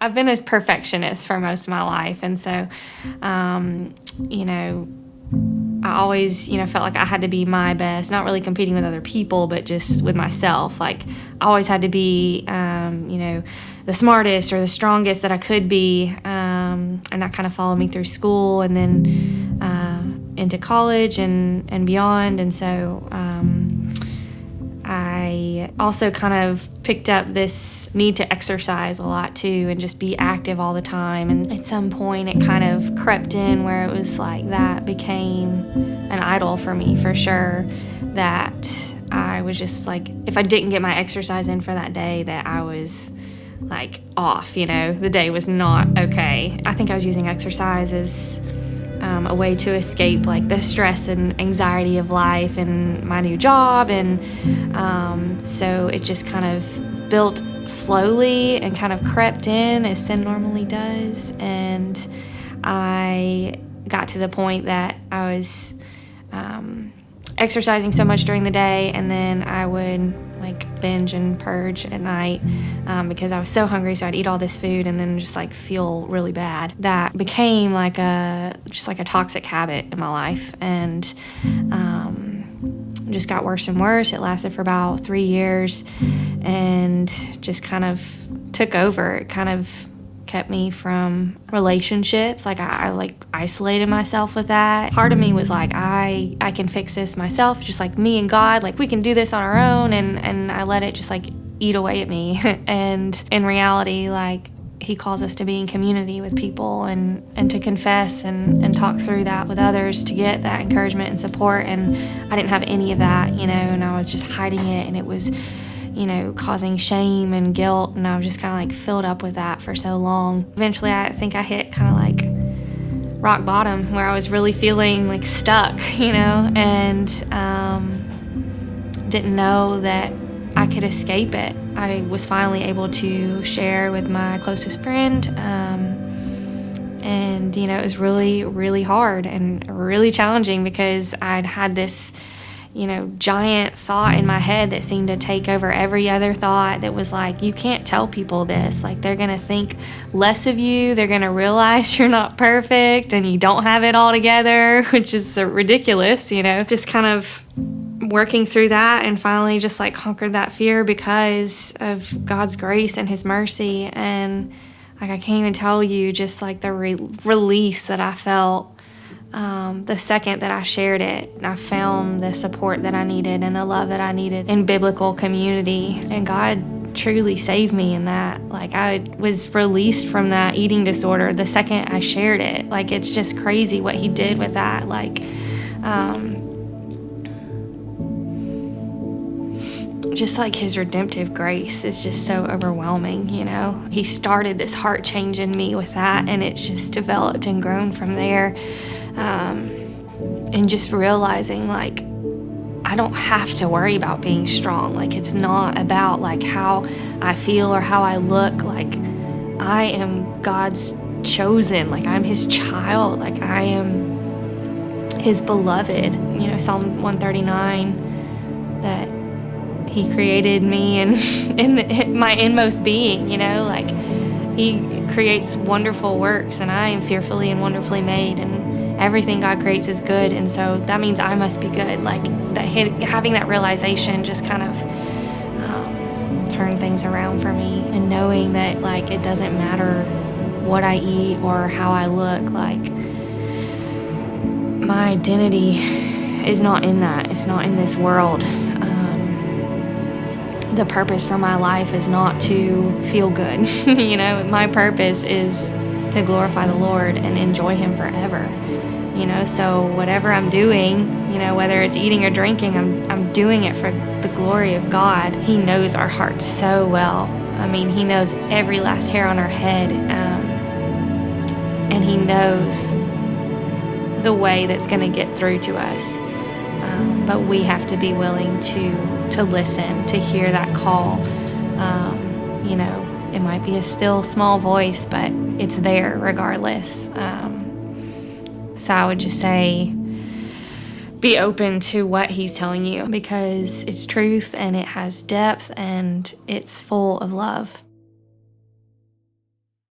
I've been a perfectionist for most of my life. And so, I always, felt like I had to be my best, not really competing with other people, but just with myself. Like, I always had to be, the smartest or the strongest that I could be. And that kind of followed me through school and then into college and beyond. And so I also kind of picked up this need to exercise a lot too and just be active all the time. And at some point it kind of crept in where it was like that became an idol for me, for sure, that I was just like, if I didn't get my exercise in for that day, that I was like off, the day was not okay. I think I was using exercise as a way to escape like the stress and anxiety of life and my new job. And so it just kind of built slowly and kind of crept in as sin normally does. And I got to the point that I was exercising so much during the day, and then I would like binge and purge at night because I was so hungry. So I'd eat all this food and then just like feel really bad. That became like a toxic habit in my life, and just got worse and worse. It lasted for about 3 years and just kind of took over. It kind of kept me from relationships. Like I like isolated myself with that. Part of me was like, I can fix this myself, just like me and God, like we can do this on our own. And I let it just like eat away at me. And in reality, like he calls us to be in community with people and to confess and talk through that with others to get that encouragement and support. And I didn't have any of that, and I was just hiding it, and it was causing shame and guilt, and I was just kind of like filled up with that for so long. Eventually, I think I hit kind of like rock bottom where I was really feeling like stuck, and didn't know that I could escape it. I was finally able to share with my closest friend, and it was really, really hard and really challenging because I'd had this giant thought in my head that seemed to take over every other thought that was like, you can't tell people this. Like, they're going to think less of you. They're going to realize you're not perfect and you don't have it all together, which is ridiculous, Just kind of working through that and finally just like conquered that fear because of God's grace and his mercy. And like, I can't even tell you just like the release that I felt the second that I shared it. I found the support that I needed and the love that I needed in biblical community. And God truly saved me in that. Like, I was released from that eating disorder the second I shared it. Like, it's just crazy what he did with that. Like, just like his redemptive grace is just so overwhelming, He started this heart change in me with that, and it's just developed and grown from there. And just realizing like I don't have to worry about being strong. Like, it's not about like how I feel or how I look. Like, I am God's chosen. Like, I'm his child. Like, I am his beloved. Psalm 139, that he created me and in my inmost being, like he creates wonderful works, and I am fearfully and wonderfully made, and everything God creates is good. And so that means I must be good. Like, that having that realization just kind of turned things around for me, and knowing that like it doesn't matter what I eat or how I look. Like, my identity is not in that. It's not in this world. The purpose for my life is not to feel good. My purpose is to glorify the Lord and enjoy him forever. So whatever I'm doing, whether it's eating or drinking, I'm doing it for the glory of God. He knows our hearts so well. I mean, he knows every last hair on our head, and he knows the way that's going to get through to us. But we have to be willing to listen, to hear that call. It might be a still small voice, but it's there regardless. So I would just say, be open to what he's telling you, because it's truth and it has depth and it's full of love.